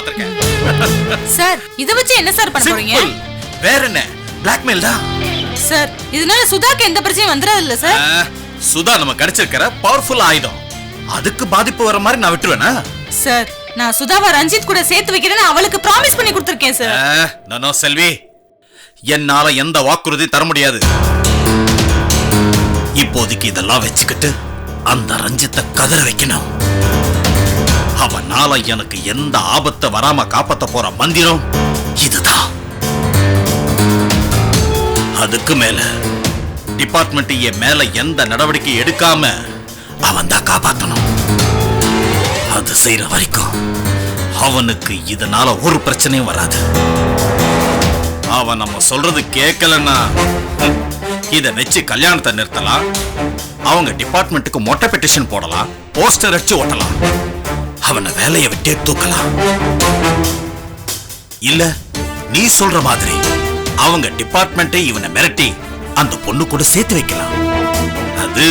பாத்திருக்கேன். சார் இத வச்சு என்ன சார் பண்ண போறீங்க? வேற என்ன, பிளாக்மெயில் தான் சார். இதனால சுதாக்கு எந்த பிரச்சனையும் வந்துராது இல்ல சார்? சுதா நம்ம கிடைச்சிருக்கிற பவர்ஃபுல் ஆயுதம். அதுக்கு பாதிப்பு வர மாதிரி நான் விட்டுருவேனா? சார் நான் சுதாவை ரஞ்சித் கூட சேர்த்து வைக்கிறேன்னு அவளுக்கு ப்ராமிஸ் பண்ணி கொடுத்திருக்கேன் சார். நோ செல்வி, என்னால எந்த வாக்குறுதி தர முடியாது. இப்போதைக்கு இதெல்லாம் வச்சுக்கிட்டு அந்த ரஞ்சித்தை கதற வைக்கணும். அவனால எனக்கு எந்த ஆபத்தை வராம காப்பாத்த போற மந்திரம் இதுதான். அதுக்கு மேல டிபார்ட்மெண்ட் என் மேல எந்த நடவடிக்கை எடுக்காம அவன் தான் காப்பாத்தணும். அது செய்யற வரைக்கும் அவனுக்கு இதனால ஒரு பிரச்சனையும் வராது. அவன் நம்ம சொல்றது கேட்கலன்னா இத வச்சு கல்யாணத்தை நிறுத்தலாம். அவங்க டிபார்ட்மெண்ட்டுக்கு மொட்டை பெட்டிஷன் போடலாம், போஸ்டர் அடிச்சு ஓட்டலாம், அவனை வேலையை விட்டே தூக்கலாம். இல்ல நீ சொல்ற மாதிரி அவங்க டிபார்ட்மெண்ட்டை இவனை மிரட்டி அந்த பொண்ணு கூட சேர்த்து வைக்கலாம். அது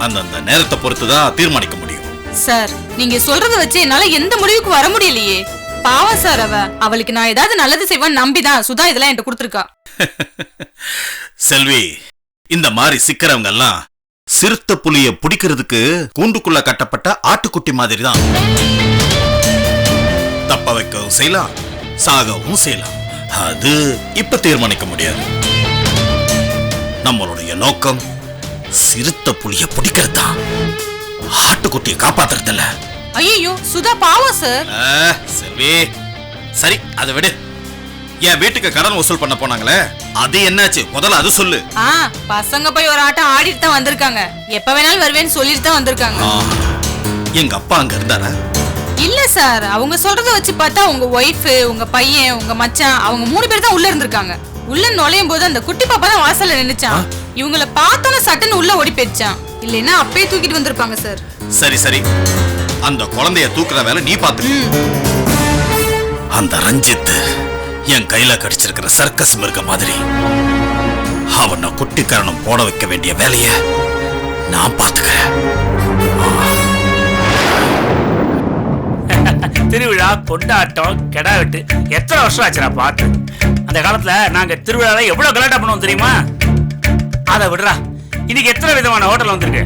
அந்த நேரத்தை பொறுத்துதான் தீர்மானிக்க முடியும். சார் நீங்க சொல்றத வச்சு என்னால எந்த முடிவுக்கு வர முடியலையே. பாவம் சார், அவளுக்கு நான் ஏதாவது நல்லது செய்வேன் நம்பிதான் சுதா இதெல்லாம் என்கிட்ட கொடுத்துருக்கா. செல்வி, இந்த மாதிரி சிக்கிறவங்க எல்லாம் சிறுத்தை புலிய பிடிக்கிறதுக்கு கூண்டுக்குள்ள கட்டப்பட்ட ஆட்டுக்குட்டி மாதிரி தான். தப்ப வைக்கவும் செய்யலாம், சாகவும் செய்யலாம். அது இப்ப தீர்மானிக்க முடியாது. நம்மளுடைய நோக்கம் சிறுத்தை புலிய பிடிக்கிறது தான், ஆட்டுக்குட்டியை காப்பாத்துறது இல்ல. ஐயோ சுதா பாவம் சார். செல்வி சரி, அதை விடு. என் வீட்டுக்கு கடன் வசூல் பண்ண போனாங்களே, அது என்னாச்சு முதல்ல அது சொல்லு. பசங்க போய் ஒரு ஆட்டம் ஆடிட்டு தான் வந்திருக்காங்க. எப்ப வேணாலும் வருவேன்னு சொல்லிட்டு தான் வந்திருக்காங்க. எங்க அப்பா அங்க இருந்தாரா? இல்ல சார், அவங்க சொல்றத வச்சு பார்த்தா உங்க ஒய்ஃப், உங்க பையன், உங்க மச்சான் அவங்க 3 பேர் தான் உள்ள இருந்திருக்காங்க. உள்ள நுழையும் போது அந்த குட்டி பாப்பா தான் வாசல்ல நின்னுச்சான். இவங்கள பார்த்தோன்னே சட்டுன்னு உள்ள ஓடி போயிடுச்சான். இல்லைன்னா அப்பயே தூக்கிட்டு வந்திருப்பாங்க சார். சரி சரி, அந்த குழந்தைய தூக்குற வேலை நீ பாத்து. அந்த ரஞ்சித் என் கையில கடிச்சிருக்கிற சர்க்கஸ் மிருக மாதிரி அவனை குட்டி கரணம் போட வைக்க வேண்டிய வேலைய நான் பாத்துக்கிறேன். திருவிழா, கொண்டாட்டம், கெடா வெட்டு எத்தனை வருஷம் ஆச்சுடா பார்த்து. அந்த காலத்துல நாங்க திருவிழால எவ்வளவு கலாட்டா பண்ணுவோம் தெரியுமா? அதை விடுறா, இன்னைக்கு எத்தனை விதமான ஹோட்டல் வந்திருக்கு.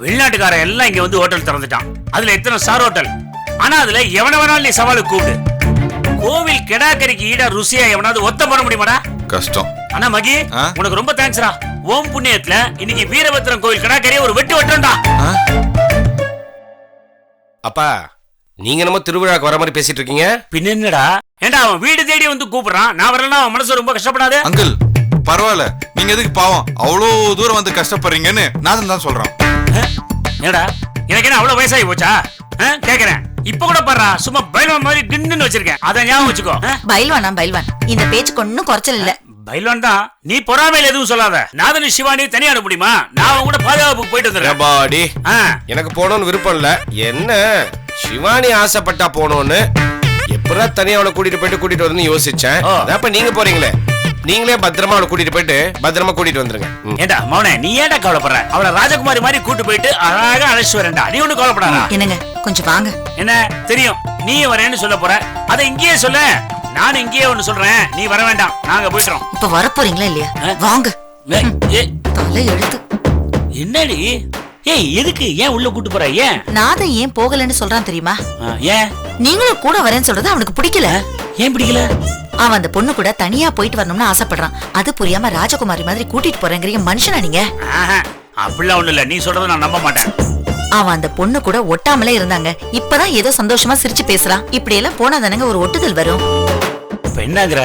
வெளிநாட்டுக்காரன் எல்லாம் இங்க வந்து ஹோட்டல் திறந்துட்டான். அதுல எத்தனை ஸ்டார் ஹோட்டல். ஆனா அதுல எவன வேணாலும் நீ சவாலுக்கு கூப்பிடு. கோவில் கெடாக்கறிக்கு ஈடா ருசியா எவனாவது ஒத்த பண்ண முடியுமாடா? கஷ்டம். ஆனா மகி, உனக்கு ரொம்ப தேங்க்ஸ்டா. ஓம் புண்ணியத்துல இன்னைக்கு வீரபத்ரம் கோவில் கெடாக்கறியை ஒரு வெட்டு வெட்டண்டா. அப்பா, நீங்க நம்ம திருவிழாக்கு வர மாதிரி பேசிட்டு இருக்கீங்க. பின்ன என்னடா? ஏண்டா அவன் வீடு தேடி வந்து கூப்பிடுறான். நான் வரலன்னா அவன் மனசு ரொம்ப கஷ்டப்படாது. அங்கிள் பரவாயில்ல, நீங்க எதுக்கு பாவம் அவ்வளோ தூரம் வந்து கஷ்டப்படுறீங்கன்னு நான் தான் சொல்றேன். ஏடா எனக்கு என்ன அவ்வளவு வயசாகி போச்சா? கேக்குறேன். இப்ப கூட பாரு, சும்மா பைல்வான் மாதிரி கின்னு வச்சிருக்கேன். அத ஞாபகம் வச்சுக்கோ. பைல்வானா பைல்வான், இந்த பேச்சுக்கு ஒன்னும் குறைச்சல் இல்ல. பைல்வான் தான். நீ பொறாமையில எதுவும் சொல்லாத. நாதனி சிவானி தனியா முடியுமா? நான் அவங்க கூட பாதுகாப்புக்கு போயிட்டு வந்துடுறேன். எனக்கு போகணும்னு விருப்பம் இல்ல. என்ன சிவானி ஆசைப்பட்டா போனோன்னு எப்படா தனியா அவளை கூட்டிட்டு வந்து யோசிச்சேன். அப்ப நீங்க போறீங்களே, நீங்களே பத்திரமா அவளை கூட்டிட்டு போயிட்டு பத்திரமா கூட்டிட்டு வந்துருங்க. ஏண்டா மௌனே, நீ ஏண்டா கவலைப்படுற? அவளை ராஜகுமாரி மாதிரி கூட்டு போயிட்டு அழகா அழைச்சு வரேன்டா. நீ ஒண்ணு கவலைப்படாதா? என்னங்க கொஞ்சம் வாங்க. என்ன தெரியும், நீ வரேன்னு சொல்ல போற. அதை இங்கேயே சொல்ல. நான் இங்கேயே ஒண்ணு சொல்றேன், நீ வர வேண்டாம். நாங்க போயிட்டோம். இப்ப வர போறீங்களா இல்லையா? வாங்க. தலை எழுத்து. என்னடி? ஏய், எதுக்கு ஏன் உள்ள கூட்டு போற? ஏன் நாதன் ஏன் போகலன்னு சொல்றான் தெரியுமா? ஏன் நீங்களும் கூட வரேன்னு சொல்றது அவனுக்கு பிடிக்கல. ஏன் பிடிக்கல? அவன் அந்த பொண்ணு கூட தனியா போயிட்டு வரணும்னு ஆசைப்படுறான். அது புரியாம ராஜகுமாரி மாதிரி கூட்டிட்டு போறேங்கிறீங்க. மனுஷனா நீங்க? அப்படிலாம் ஒண்ணு இல்ல. நீ சொல்றத நான் நம்ப மாட்டேன். அவன் அந்த பொண்ணு கூட ஒட்டாமலே இருந்தாங்க. இப்பதான் ஏதோ சந்தோஷமா சிரிச்சு பேசுறான். இப்படி எல்லாம் போனா தானங்க ஒரு ஒட்டுதல் வரும். என்னங்கற?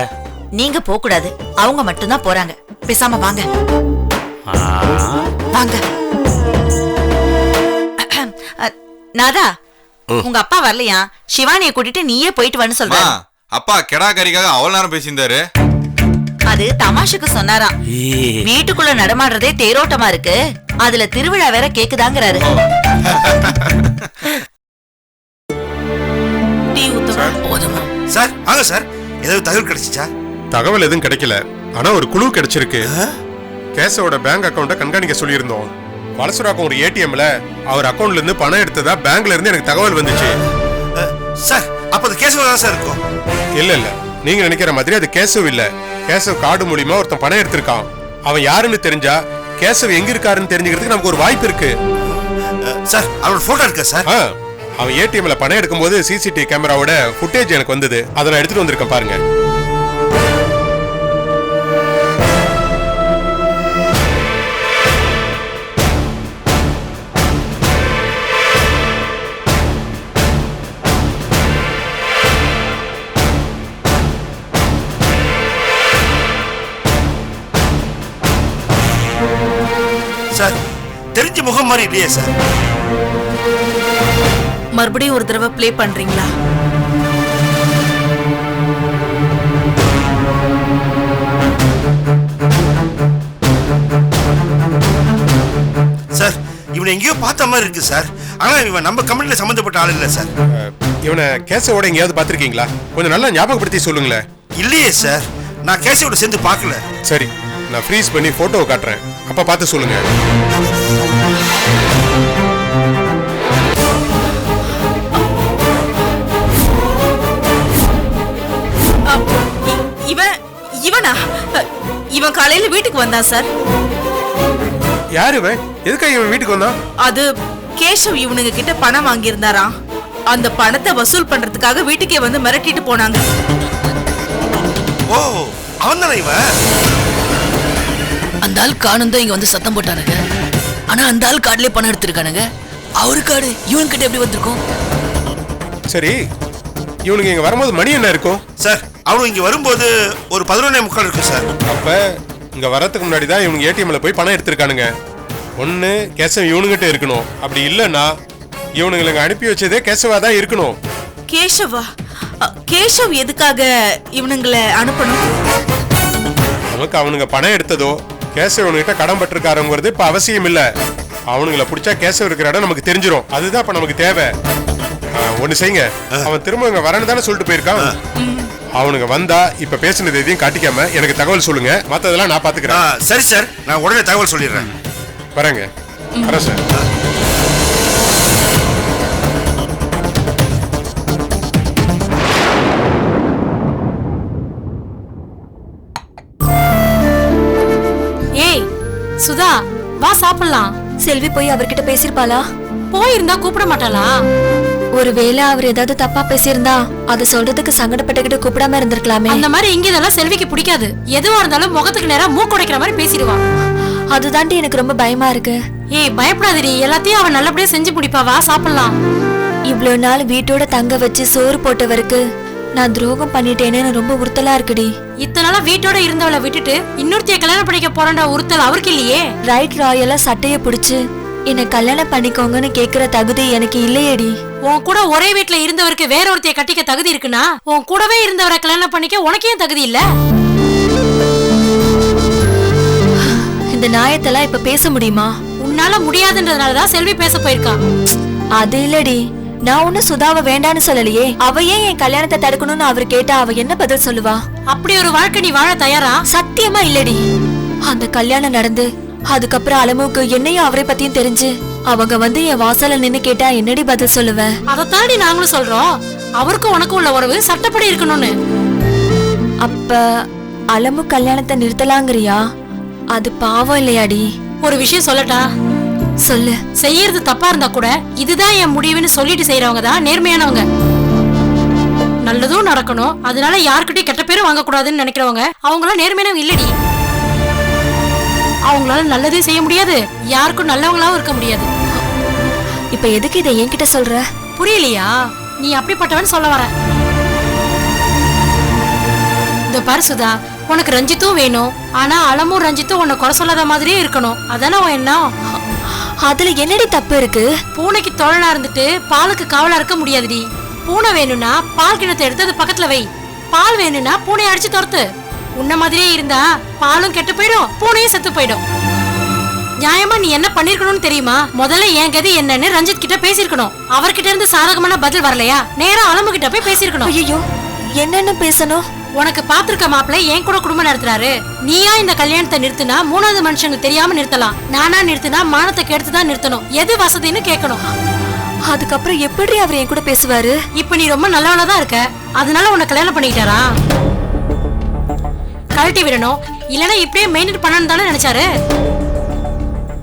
நீங்க போக கூடாது, அவங்க மட்டும்தான் போறாங்க. பேசாம வாங்க. வாங்க. நாதா, உங்க அப்பா வரலையா? சிவானியை கூட்டிட்டு நீயே போயிட்டு வரணும் சொல்ற. அப்பா கெடாக்கறிக்காக அவ்வளவு நேரம் பேசியிருந்தாரு. அது தமாஷுக்கு சொன்னாராம். வீட்டுக்குள்ள நடமாடுறதே தேரோட்டமா இருக்கு, அதுல திருவிழா வேற கேக்குதாங்கிறாரு. சார் வாங்க சார். ஏதாவது தகவல் கிடைச்சிச்சா? தகவல் எதுவும் கிடைக்கல. ஆனா ஒரு குழு கிடைச்சிருக்கு. கேசவோட பேங்க் அக்கவுண்ட கண்காணிக்க சொல்லியிருந்தோம். வலசுராக்கம் ஒரு ஏடிஎம்ல அவர் அக்கவுண்ட்ல இருந்து பணம் எடுத்ததா பேங்க்ல இருந்து எனக்கு தகவல் வந்துச்சு. சார் அப்ப அது கேசவ தான் சார் இருக்கும். இல்ல இல்ல, நீங்க நினைக்கிற மாதிரி அது கேசவ் இல்ல. கேசவ் கார்டு மூலியமா ஒருத்தன் பணம் எடுத்திருக்கான். அவன் யாருன்னு தெரிஞ்சா கேசவ் எங்க இருக்காருன்னு தெரிஞ்சுக்கிறதுக்கு நமக்கு ஒரு வாய்ப்பு இருக்கு. சார் அவரோட போட்டோ இருக்கா சார்? அவன் ஏடிஎம்ல பணம் எடுக்கும்போது சிசிடிவி கேமராவோட ஃபுட்டேஜ் எனக்கு வந்தது. அதை நான் எடுத்துட்டு வந்திருக்கேன் பாருங்க. சார் தெரிஞ்ச முகம் மாதிரி இல்லையே சார். மறுபடியும் ஒரு தடவை ப்ளே பண்றீங்களா? சார் இவனை எங்கேயோ பார்த்த மாதிரி இருக்கு சார். ஆனா இவன் நம்ம கம்பெனில சம்பந்தப்பட்ட ஆள் இல்ல சார். இவனை கேசவோட எங்கேயாவது பாத்திருக்கீங்களா? கொஞ்சம் நல்லா ஞாபகப்படுத்தி சொல்லுங்களேன். இல்லையே சார், நான் கேசவோட சேர்ந்து பார்க்கல. சரி, நான் ஃப்ரீஸ் பண்ணி போட்டோவை காட்டுறேன், அப்ப பார்த்து சொல்லுங்க. இவனா? இவன் காலையில வீட்டுக்கு வந்தான் சார். யாரு இவன்? எதுக்காக இவன் வீட்டுக்கு வந்தான்? அது கேஷவ் இவனுங்க கிட்ட பணம் வாங்கியிருந்தாராம். அந்த பணத்தை வசூல் பண்றதுக்காக வீட்டுக்கே வந்து மிரட்டிட்டு போனாங்க. ஓ, அவன் தானே இவன்? அந்த ஆள் காணும் தான் இங்க வந்து சத்தம் போட்டானுங்க. ஆனா அந்த ஆள் கார்டுலயே பணம் எடுத்திருக்கானுங்க. அவரு கார்டு இவன் கிட்ட எப்படி வந்திருக்கும்? சரி, இவனுக்கு இங்க வரும்போது மணி என்ன இருக்கும்? சார் அவனு இங்க வரும்போது ஒரு 11:45 இருக்கும் சார். அப்ப இங்க வரதுக்கு முன்னாடி தான் இவனுங்க ஏடிஎம்ல போய் பணம் எடுத்திருக்கானுங்க. ஒண்ணு கேசவ் இவனுங்கிட்ட இருக்கணும், அப்படி இல்லைன்னா இவனுங்களுக்கு அனுப்பி வச்சதே கேசவா தான் இருக்கணும். கேஷவா? கேஷவ் எதுக்காக இவனுங்களை அனுப்பணும்? நமக்கு அவனுங்க பணம் எடுத்ததோ கேசவ் இவனுகிட்ட கடன் பட்டிருக்காருங்கிறது இப்ப அவசியம் இல்ல. அவனுங்களை பிடிச்சா கேசவ் இருக்கிற இடம் நமக்கு தெரிஞ்சிடும். அதுதான் இப்ப நமக்கு தேவை. ஒண்ணு செய்யுங்க, அவன் திரும்ப இங்க வரணும் தானே சொல்லிட்டு போயிருக்கான். அவனுங்க வந்தா இப்ப பேசுனது எதையும் காட்டிக்காம எனக்கு தகவல் சொல்லுங்க, மத்ததெல்லாம் நான் பாத்துக்கிறேன். சரி சார், நான் உடனே தகவல் சொல்லிடுறேன். வரேங்க. வரேன் சார். ஏய் சுதா, வா சாப்பிடலாம். செல்வி போய் அவர்கிட்ட பேசிருப்பாளா? போயிருந்தா கூப்பிட மாட்டாளா? ஒருவேளை அவர் ஏதாவது தப்பா பேசியிருந்தா அதை சொல்றதுக்கு சங்கடப்பட்டுக்கிட்டு கூப்பிடாம இருந்திருக்கலாமே. அந்த மாதிரி இங்க இதெல்லாம் செல்விக்கு பிடிக்காது. எதுவா இருந்தாலும் முகத்துக்கு நேரா மூக்கு உடைக்கிற மாதிரி பேசிடுவான். அதுதாண்டி எனக்கு ரொம்ப பயமா இருக்கு. ஏய் பயப்படாதடி, எல்லாத்தையும் அவன் நல்லபடியா செஞ்சு முடிப்பா. வா சாப்பிடலாம். இவ்ளோ நாள் வீட்டோட தங்க வச்சு சோறு போட்டவருக்கு நான் துரோகம் பண்ணிட்டேன்னு ரொம்ப உறுத்தலா இருக்குடி. இத்தனை நாளா வீட்டோட இருந்தவளை விட்டுட்டு இன்னொருத்தைய கல்யாணம் பண்ணிக்க போறேன்ற உறுத்தல் அவருக்கு இல்லையே. ரைட் ராயலா சட்டைய பிடிச்சு என்னை கல்யாணம் பண்ணிக்கோங்கன்னு கேக்குற தகுதி எனக்கு இல்லையேடி. உன் கூட ஒரே வீட்டுல இருந்தவருக்கு வேற ஒருத்தைய கட்டிக்க தகுதி இருக்குன்னா உன் கூடவே இருந்தவரை கல்யாணம் பண்ணிக்க உனக்கே தகுதி இல்ல. இந்த நியாயத்தெல்லாம் இப்ப பேச முடியுமா? உன்னால முடியாதுன்றதுனாலதான் செல்வி பேச போயிருக்கா. அது இல்லடி, நான் ஒண்ணு சுதாவை வேண்டான்னு சொல்லலையே. அவ ஏன் என் கல்யாணத்தை தடுக்கணும்னு அவர் கேட்டா அவ என்ன பதில் சொல்லுவா? அப்படி ஒரு வாழ்க்கை நீ வாழ தயாரா? சத்தியமா இல்லடி. அந்த கல்யாணம் நடந்து அதுக்கப்புறம் அலமுக்கு என்னையும் அவரை பத்தியும் தெரிஞ்சு அவங்க வந்து என் வாசல்ல நின்னு கேட்டா என்னடி பதில் சொல்லுவேன்? அதை தாண்டி நாங்களும் சொல்றோம், அவருக்கும் உனக்கும் உள்ள உறவு சட்டப்படி இருக்கணும்னு. அப்ப அலமு கல்யாணத்தை நிறுத்தலாங்கிறியா? அது பாவம் இல்லையாடி? ஒரு விஷயம் சொல்லட்டா? சொல்லு. செய்யறது தப்பா இருந்தா கூட இதுதான் என் முடிவுன்னு சொல்லிட்டு செய்யறவங்க தான் நேர்மையானவங்க. நல்லதும் நடக்கணும், அதனால யாருக்கிட்டையும் கெட்ட பேரும் வாங்க கூடாதுன்னு நினைக்கிறவங்க அவங்களாம் நேர்மையானவங்க இல்லடி. அவங்களால நல்லதே செய்ய முடியாது, யாருக்கும் நல்லவங்களாவும் இருக்க முடியாது. இப்ப எதுக்கு இதை என்கிட்ட சொல்ற? புரியலையா? நீ அப்படிப்பட்டவன் சொல்ல வர. இந்த பாரு சுதா, உனக்கு ரஞ்சித்தும் வேணும், ஆனா அலமும் ரஞ்சித்தும் உன்னை குறை சொல்லாத மாதிரியே இருக்கணும். அதானே உன் எண்ணம்? அதுல என்னடி தப்பு இருக்கு? பூனைக்கு தோழனா இருந்துட்டு பாலுக்கு காவலா இருக்க முடியாதுடி. பூனை வேணும்னா பால் கிணத்தை எடுத்து அது பக்கத்துல வை. பால் வேணும்னா பூனையை அடிச்சு துரத்து. உன்ன மாதிரியே இருந்தா பாலும் கெட்டு போயிடும், பூனையும் செத்து போயிடும். நியாயமா நீ என்ன பண்ணிருக்கணும்னு தெரியுமா? முதல்ல என் கதி என்னன்னு ரஞ்சித் கிட்ட பேசிருக்கணும். அவர்கிட்ட இருந்து சாதகமான பதில் வரலையா, நேரா அலமு கிட்ட போய் பேசிருக்கணும். ஐயோ, என்னன்னு பேசணும்? உனக்கு பாத்திருக்க மாப்பிள்ளை என் கூட குடும்பம் நடத்துறாரு, நீயா இந்த கல்யாணத்தை நிறுத்தினா மூணாவது மனுஷங்களுக்கு தெரியாம நிறுத்தலாம், நானா நிறுத்தினா மானத்தை கெடுத்துதான் நிறுத்தணும், எது வசதின்னு கேட்கணும். அதுக்கப்புறம் எப்படி அவர் என் கூட பேசுவாரு? இப்ப நீ ரொம்ப நல்லவனா தான் இருக்க, அதனால உன்னை கல்யாணம் பண்ணிக்கிட்டாரா? கழட்டி விடணும் இல்லனா இப்படியே மெயின்டைன் பண்ணணும் தானே நினைச்சாரு.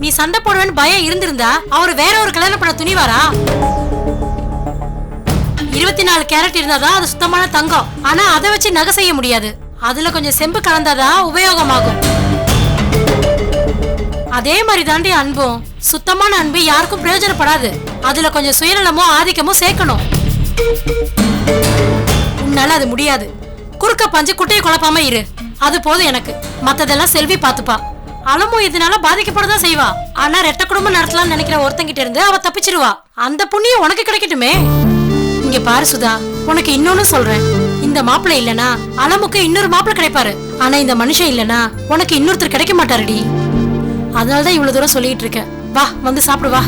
நீ சண்டை போடுவேன்னு பயம் இருந்திருந்தா அவர் வேற ஒரு கல்யாணம் பண்ண துணிவாரா? 24 கேரட் இருந்தாதான் அது சுத்தமான தங்கம். ஆனா அதை வச்சு நகை செய்ய முடியாது. அதுல கொஞ்சம் செம்பு கலந்தாதான் உபயோகமாகும். அதே மாதிரி தாண்டி அன்பும். சுத்தமான அன்பு யாருக்கும் பிரயோஜனப்படாது. அதுல கொஞ்சம் சுயநலமோ ஆதிக்கமோ சேர்க்கணும். உன்னால அது முடியாது. குறுக்க பஞ்சு குட்டையை குழப்பாம இரு, அது போதும் எனக்கு. மத்ததெல்லாம் செல்வி பாத்துப்பா. அலமோ இதனால பாதிக்கப்படதான் செய்வா. ஆனா ரெட்ட குடும்பம் நடத்தலாம்னு நினைக்கிற ஒருத்தங்கிட்ட இருந்து அவ தப்பிச்சிருவா. அந்த புண்ணியம் உனக்கு கிடைக்கட்டுமே. இங்க பாரு சுதா, உனக்கு இன்னொன்னு சொல்றேன். இந்த மாப்பிள்ளை இல்லனா அலமுக்கு இன்னொரு மாப்பிள்ளை கிடைப்பாரு. ஆனா இந்த மனுஷன் இல்லனா உனக்கு இன்னொருத்தர் கிடைக்க மாட்டாருடி. அதனாலதான் இவ்வளவு தூரம் சொல்லிட்டு இருக்கேன். வா, வந்து சாப்பிடு வா.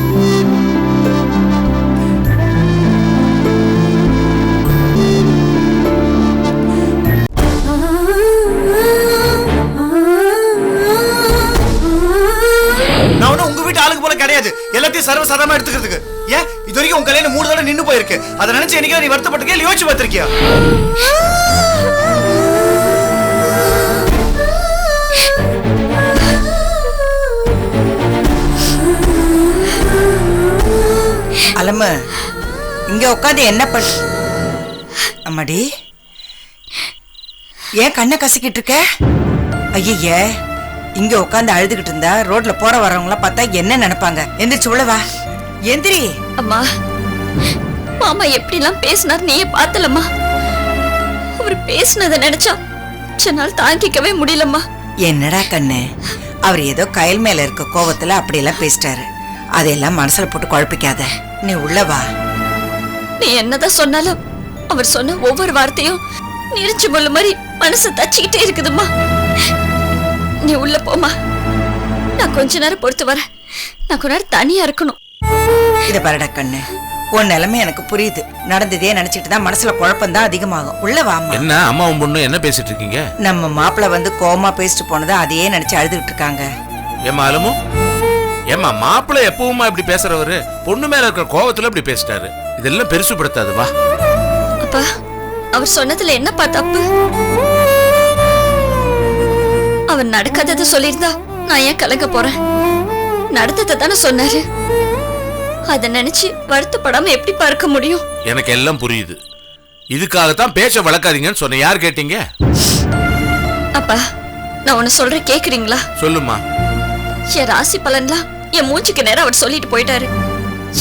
உங்க வீட்டு ஆளுக்கு போல கிடையாது, எல்லாத்தையும் சர்வசாதாரணமா எடுத்துக்கிறதுக்கு. ஏன் இது வரைக்கும் உங்க கல்யாணம் 3 தடவை நின்னு போயிருக்கு. அதை நினைச்சு என்னைக்கு நீ வருத்தப்பட்டிருக்கியா, யோசிச்சு பார்த்திருக்கியா? அலமு, இங்க உட்காந்து என்ன பண்ண? அம்மாடி, ஏன் கண்ணை கசக்கிட்டு இருக்க? ஐய, இங்க உட்காந்து அழுதுகிட்டு இருந்தா ரோட்ல போற வரவங்கள பார்த்தா என்ன நினைப்பாங்க? எந்திரிச்சு உள்ள வா. எந்திரி. அம்மா, மாமா எப்படி எல்லாம் பேசினார் நீயே பார்த்தலம்மா. அவர் பேசினதை நினைச்சா என்னால் தாங்கிக்கவே முடியலம்மா. என்னடா கண்ணு, அவர் ஏதோ கயல் மேல இருக்க கோவத்துல அப்படி எல்லாம் பேசிட்டாரு. அதையெல்லாம் மனசுல போட்டு குழப்பிக்காத. நீ உள்ள வா. நீ என்னதான் சொன்னாலும் அவர் சொன்ன ஒவ்வொரு வார்த்தையும் நெரிச்சு முள்ள மாதிரி மனசு தச்சிக்கிட்டே இருக்குதும்மா. நீ உள்ள போமா, நான் கொஞ்ச நேரம் பொறுத்து வரேன். நான் கொஞ்ச நேரம் தனியா இருக்கணும். இத பாருடா கண்ணு, உன் நிலைமை எனக்கு புரியுது. நடந்ததே நினைச்சிட்டு தான் மனசுல குழப்பம்தான் அதிகமாகும். உள்ள வாமா. என்ன அம்மாவும் பொண்ணு என்ன பேசிட்டு இருக்கீங்க? நம்ம மாப்பிள்ள வந்து கோமா பேசிட்டு போனதை அதையே நினைச்சு அழுதுகிட்டு இருக்காங்க. ஏமா அலமு, ஏமா மாப்பிள்ள எப்பவுமா இப்படி பேசுறவரு பொண்ணு மேல இருக்கிற கோவத்துல இப்படி பேசிட்டாரு. இதெல்லாம் பெருசுபடுத்தாது. வா. அப்பா, அவர் சொன்னதுல என்னப்பா தப்பு? அவர் நடக்காததை சொல்லியிருந்தா நான் ஏன் கலங்க போறேன்? நடந்ததை தானே சொன்னாரு. அத நினைச்சு வருத்தப்படாம எப்படி பார்க்க முடியும்? எனக்கு எல்லாம் புரியுது. இதுக்காகத்தான் பேச்ச வளர்க்காதீங்கன்னு சொன்ன. யார் கேட்டீங்க? அப்பா, நான் உன்ன சொல்றேன், கேக்குறீங்களா? சொல்லுமா. என் ராசி பலன்லாம் என் மூச்சுக்கு நேரம் அவர் சொல்லிட்டு போயிட்டாரு.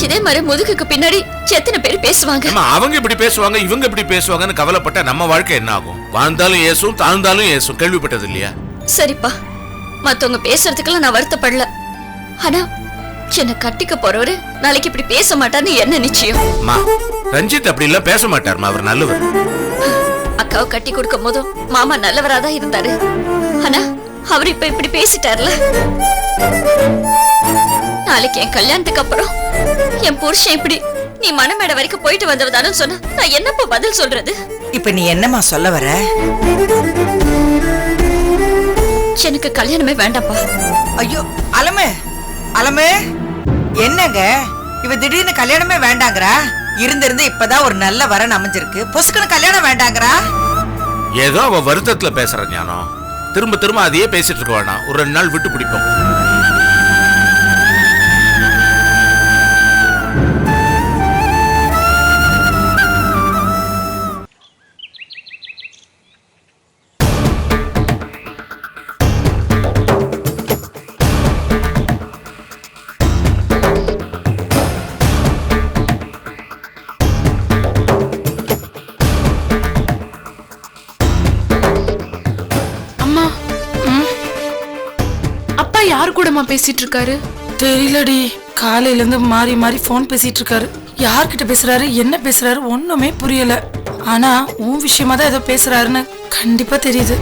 இதே மாதிரி முதுகுக்கு பின்னாடி எத்தனை பேர் பேசுவாங்க. அவங்க இப்படி பேசுவாங்க, இவங்க இப்படி பேசுவாங்கன்னு கவலைப்பட்ட நம்ம வாழ்க்கை என்ன ஆகும்? வாழ்ந்தாலும் ஏசும், தாழ்ந்தாலும் ஏசும். கேள்விப்பட்டது இல்லையா? சரிப்பா, மத்தவங்க பேசுறதுக்கெல்லாம் நான் வருத்தப்படல. ஆனா என்ன கட்டிக்க போறவரு நாளைக்கு இப்படி பேச மாட்டார்னு என்ன நிச்சயம்? ரஞ்சித் அப்படி எல்லாம் பேச மாட்டாருமா, அவர் நல்லவர். அக்காவை கட்டி கொடுக்கும் போதும் மாமா நல்லவராதான் இருந்தாரு. ஆனா அவர் இப்ப இப்படி பேசிட்டார்ல. நாளைக்கு என் கல்யாணத்துக்கு அப்புறம் என் புருஷன் இப்படி நீ மனமேடை வரைக்கும் போயிட்டு வந்தவதானு சொன்னா நான் என்னப்பா பதில் சொல்றது? இப்ப நீ என்னமா சொல்ல வர? எனக்கு கல்யாணமே வேண்டாப்பா. ஐயோ அலமே, அலமே, என்னங்க இவ திடீர்னு கல்யாணமே வேண்டாங்கறா? இருந்திருந்து இப்பதான் ஒரு நல்ல வரன் அமைஞ்சிருக்கு, பொசுக்குன்னு கல்யாணம் வேண்டாங்கறா? ஏதோ அவ வருத்தத்துல பேசுற ஞானம். திரும்ப திரும்ப அதையே பேசிட்டு இருக்க வேணாம். ஒரு 2 நாள் விட்டு பிடிப்போம். யாரு கூடமா பேசிட்டு இருக்காரு? தெரியலடி, காலையில இருந்து மாறி மாறி போன் பேசிட்டு இருக்காரு. யார்கிட்ட பேசுறாரு, என்ன பேசுறாரு ஒண்ணுமே புரியல. ஆனா உன் விஷயமா தான் ஏதோ பேசுறாருன்னு கண்டிப்பா தெரியுது.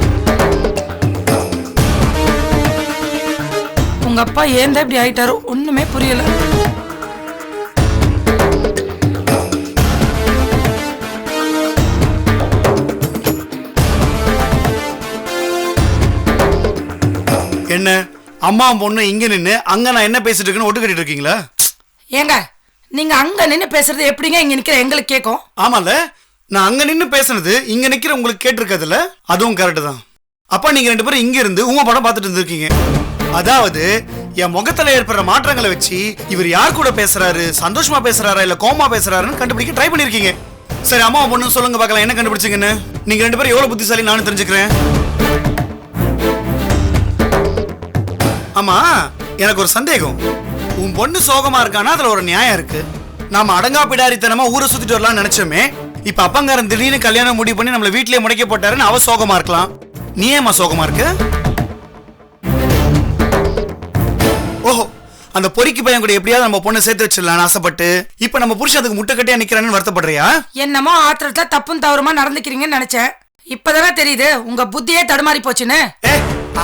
உங்க அப்பா ஏன் இப்படி ஆயிட்டாரோ ஒண்ணுமே புரியல. என்ன அம்மா பொண்ணு இங்க நின்னு அங்க நான் என்ன பேசிட்டு இருக்கேன்னு ஒட்டு கட்டிட்டு இருக்கீங்களா? ஏங்க நீங்க அங்க நின்னு பேசுறது எப்படிங்க இங்க நிக்கிற எங்களுக்கு கேட்கும்? ஆமால, நான் அங்க நின்னு பேசுனது இங்க நிக்கிற உங்களுக்கு கேட்டிருக்காதுல்ல, அதுவும் கரெக்ட் தான். அப்ப நீங்க 2 பேரும் இங்க இருந்து உங்க படம் பார்த்துட்டு இருந்திருக்கீங்க. அதாவது என் முகத்துல ஏற்படுற மாற்றங்களை வச்சு இவர் யார் கூட பேசுறாரு, சந்தோஷமா பேசுறாரா இல்ல கோமா பேசுறாருன்னு கண்டுபிடிக்க ட்ரை பண்ணிருக்கீங்க. சரி, அம்மா பொண்ணு சொல்லுங்க பார்க்கலாம், என்ன கண்டுபிடிச்சீங்கன்னு. நீங்க 2 பேரும் எவ்வளவு புத்திசாலி நானும் தெரிஞ்சுக்கிறேன். ஆமா, எனக்கு ஒரு சந்தேகம். உன் பொண்ணு சோகமா இருக்கானா அதுல ஒரு நியாயம் இருக்கு. நாம அடங்கா பிடாரித்தனமா ஊரை சுத்திட்டு வரலாம்னு நினைச்சோமே, இப்ப அப்பங்காரன் திடீர்னு கல்யாணம் முடிவு பண்ணி நம்மள வீட்லயே முடைக்க போட்டாருன்னு அவ சோகமா இருக்கலாம். நீ ஏமா சோகமா இருக்க? ஓஹோ, அந்த பொறிக்கு பையன் கூட எப்படியாவது நம்ம பொண்ணை சேர்த்து வச்சிடலாம்னு ஆசைப்பட்டு இப்ப நம்ம புருஷன் அதுக்கு முட்டைக்கட்டியா நிக்கிறான்னு வருத்தப்படுறியா? என்னமோ ஆத்திரத்துல தப்பும் தவறுமா நடந்துக்கிறீங்கன்னு நினைச்சேன். இப்பதானே தெரியுது உங்க புத்தியே தடுமாறி போச்சுன்னு.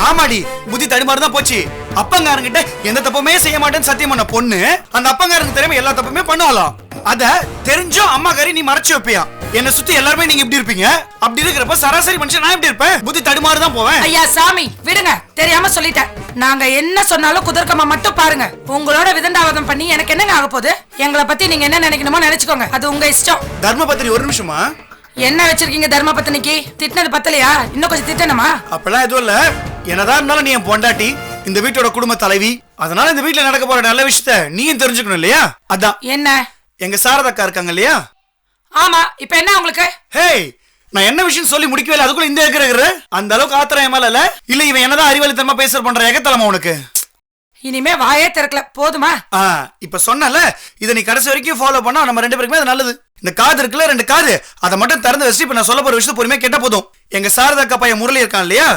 ஆமாடி, புத்தி தடுமாறு தான் போச்சு. அப்பங்காரங்கிட்ட எந்த தப்புமே செய்ய மாட்டேன்னு சத்தியம் பண்ண பொண்ணு அந்த அப்பங்காரங்க தெரியாம எல்லா தப்புமே பண்ணுவாளாம். அத தெரிஞ்சும் அம்மா கறி நீ மறைச்சு வைப்பியா? என்ன சுத்தி எல்லாருமே நீங்க இப்படி இருப்பீங்க. அப்படி இருக்கிறப்ப சராசரி மனுஷன் நான் எப்படி இருப்பேன்? புத்தி தடுமாறு தான் போவேன். ஐயா சாமி விடுங்க, தெரியாம சொல்லிட்டேன். நாங்க என்ன சொன்னாலும் குதர்க்கமா மட்டும் பாருங்க. உங்களோட விதண்டாவாதம் பண்ணி எனக்கு என்னங்க ஆக போகுது? எங்களை பத்தி நீங்க என்ன நினைக்கணுமோ நினைச்சுக்கோங்க, அது உங்க இஷ்டம். தர்மபத்திரி ஒரு நிமிஷமா, என்ன வச்சிருக்கீங்க தர்ம பத்தினிக்கு? திட்டினது பத்தலையா? இன்னும் கொஞ்சம் திட்டணுமா? அப்பெல்லாம் எதுவும் இல்ல. என்னதான் இருந்தாலும் நீ என் பொண்டாட்டி, இந்த வீட்டோட குடும்ப தலைவி. அதனால இந்த வீட்டுல நடக்க போற நல்ல விஷயத்த நீயும் தெரிஞ்சுக்கணும் இல்லையா? அதான். என்ன? எங்க சாரதாக்கா இருக்காங்க இல்லையா? ஆமா, இப்ப என்ன உங்களுக்கு? ஹேய், நான் என்ன விஷயம் சொல்லி முடிக்கவே இல்லை, அதுக்குள்ள இந்த இருக்கிற அந்த அளவுக்கு ஆத்திரம் என் மேல இல்ல. இவன் என்னதான் அறிவாளித்தனமா பேசுற பண்ற எகத்தலமா உனக்கு? இனிமே வாயே திறக்கல போதுமா? இப்ப சொன்னல, இதை நீ கடைசி வரைக்கும் ஃபாலோ பண்ணா நம்ம 2 பேருக்குமே அது நல்லது. இந்த காது இருக்குல்ல, 2 காது, அதை மட்டும் திறந்து வச்சு இப்ப நான் சொல்ல போற விஷயத்தை பொறுமையா கேட்டா போதும். எங்க சாரதாக்கா பையன் முரளி இருக்கான் இல்லையா,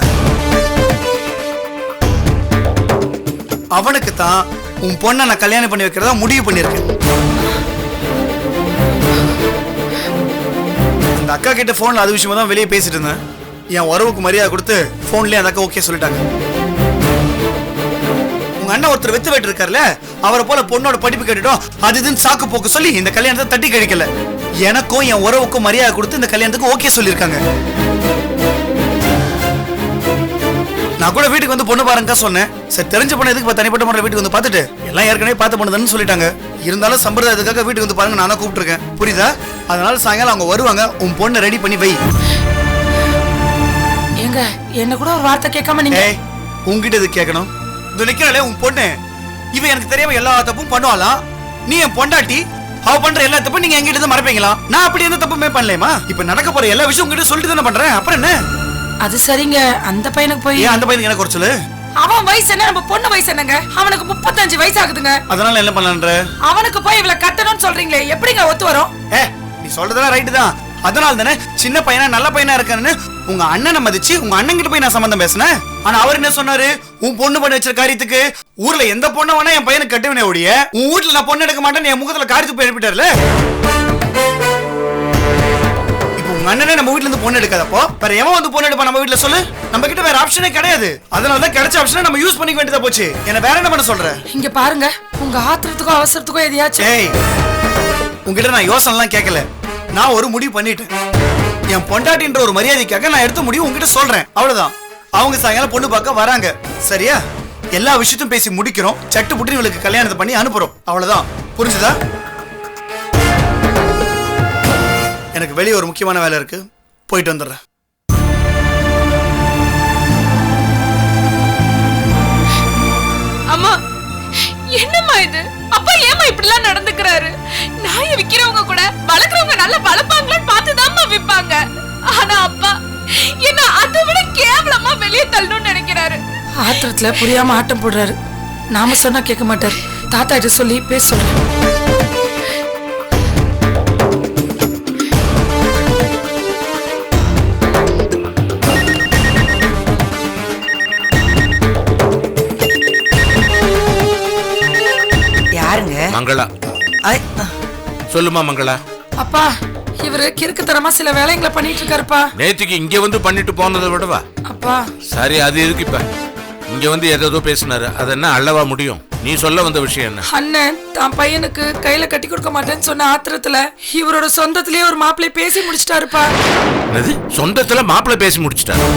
அவனுக்கு தான் உன் பொண்ணை நான் கல்யாணம் பண்ணி வைக்கிறதா முடிவு பண்ணிருக்கேன். அந்த அக்கா கிட்ட போன்ல அது விஷயமா தான் வெளியே பேசிட்டு இருந்தேன். என் உறவுக்கு மரியாதை கொடுத்து போன்லயே அந்த அக்கா ஓகே சொல்லிட்டாங்க. உங்க அண்ணன் ஒருத்தர் வெத்து வெட்டு இருக்காருல்ல, அவரை போல பொண்ணோட படிப்பு கேட்டுட்டோம் அது இதுன்னு சாக்கு போக்கு சொல்லி இந்த கல்யாணத்தை தட்டி கழிக்கல. எனக்கும் என் உறவுக்கும் மரியாதை கொடுத்து இந்த கல்யாணத்துக்கு ஓகே சொல்லிருக்காங்க. நான் கூட வீட்டுக்கு வந்து பொண்ணு பாருங்க சொன்னேன். சரி, தெரிஞ்ச பொண்ணு எதுக்கு தனிப்பட்ட முறையில் வீட்டுக்கு வந்து பார்த்துட்டு எல்லாம் ஏற்கனவே பார்த்து பொண்ணுதான்னு சொல்லிட்டாங்க. இருந்தாலும் சம்பிரதாயத்துக்காக வீட்டுக்கு வந்து பாருங்க, நான் கூப்பிட்டுருக்கேன். புரியுதா? அதனால சாயங்காலம் அவங்க வருவாங்க. உன் பொண்ணை ரெடி பண்ணி வை. எங்க என்ன கூட ஒரு வார்த்தை கேட்காம நீங்க? உங்ககிட்ட இது கேட்கணும்? இது நிக்கிறாளே உன் பொண்ணு, இவன் எனக்கு தெரியாம எல்லா தப்பும் பண்ணுவாளாம். நீ என் பொண்டாட்டி, அவ பண்ற எல்லா தப்பும் நீங்க எங்கிட்ட இருந்து மறைப்பீங்களா? நான் அப்படி எந்த தப்புமே பண்ணலேமா. இப்ப நடக்க போற எல்லா விஷயம் உங்ககிட்ட சொல்லிட்டு தானே பண்றேன். அப்புறம் என்ன? அது சரிங்க, அந்த பையனுக்கு போய் அந்த பையனுக்கு எனக்கு ஒரு சொல்லு. அவன் வயசு என்ன, நம்ம பொண்ணு வயசு என்னங்க? அவனுக்கு 35 வயசு ஆகுதுங்க. அதனால என்ன பண்ணலான்ற? அவனுக்கு போய் இவள கட்டணும்னு சொல்றீங்களே, எப்படிங்க ஒத்து வரும்? நீ சொல்றதெல்லாம் ரைட்டு தான். அதனால தானே சின்ன பையனா நல்ல பையனா இருக்கான்னு உங்க அண்ணனை மதிச்சு உங்க அண்ணன் கிட்ட போய் நான் சம்பந்தம் பேசினேன். ஆனா அவர் என்ன சொன்னாரு? உன் பொண்ணு பண்ணி வச்சிருக்க காரியத்துக்கு ஊர்ல எந்த பொண்ணை வேணா என் பையனுக்கு கட்டுவனே ஓடிய, உன் வீட்டுல நான் பொண்ணு எடுக்க மாட்டேன்னு என் முகத்துல காரியத்துக்கு போய் எழுப்பிட்டாருல. இப்போ உங்க அண்ணனே நம்ம வீட்டுல இருந்து பொண்ணு எடுக்காதப்போ வேற எவன் வந்து பொண்ணு எடுப்பா நம்ம வீட்டுல சொல்லு? நம்ம கிட்ட வேற ஆப்ஷனே கிடையாது. அதனாலதான் கிடைச்ச ஆப்ஷனை நம்ம யூஸ் பண்ணிக்க வேண்டியதா போச்சு. என்ன வேற என்ன பண்ண சொல்ற? இங்க பாருங்க, உங்க ஆத்திரத்துக்கும் அவசரத்துக்கும் எதையாச்சும். உங்ககிட்ட நான் யோசனை எல்லாம் கேட்கல. நான் ஒரு முடிவு பண்ணிட்டேன். என் பொண்டாட்டின்ற ஒரு மரியாதைக்காக நான் எடுத்த முடிவு உங்ககிட்ட சொல்றேன். அவ்வளவுதான். அவங்க சாயங்காலம் பொண்ணு பார்க்க வராங்க. சரியா? எல்லா விஷயத்தையும் பேசி முடிக்கிறோம். சட்டு புட்டு இவளுக்கு கல்யாணத்தை பண்ணி அனுப்புறோம். அவ்வளவுதான். புரிஞ்சுதா? எனக்கு வெளியே ஒரு முக்கியமான வேலை இருக்கு, போயிட்டு வந்துடுறேன். அம்மா, என்னம்மா இது? அப்பா ஏமா இப்படிலாம் நடந்துக்கிறாரு? நாயை விக்கிறவங்க கூட வளர்க்குறவங்க நல்லா வளர்ப்பாங்களான்னு பார்த்துதாம்மா விற்பாங்க. ஆனா அப்பா என்ன அதை விட கேவலமா வெளியே தள்ளணும்னு நினைக்கிறாரு. ஆத்திரத்துல புரியாம ஆட்டம் போடுறாரு. நாம சொன்னா கேட்க மாட்டாரு. தாத்தா கிட்ட சொல்லி பேச சொல்றேன். யாருங்க? மங்களா. சொல்லுமா மங்களா. அப்பா, இவரு கிறுக்குத்தனமா சில வேலைங்களை பண்ணிட்டு இருக்காருப்பா. நேத்துக்கு இங்க வந்து பண்ணிட்டு போனதை விடவா? அப்பா சரி, அது எதுக்கு இப்ப இங்க வந்து ஏதோ பேசினாரு? அது என்ன அள்ளவா முடியும்? நீ சொல்ல வந்த விஷயம் என்ன? அண்ணன் தான் பையனுக்கு கையில கட்டி கொடுக்க மாட்டேன்னு சொன்ன ஆத்திரத்துல இவரோட சொந்தத்திலேயே ஒரு மாப்பிள்ளை பேசி முடிச்சிட்டாருப்பா. சொந்தத்துல மாப்பிள்ளை பேசி முடிச்சிட்டாரு?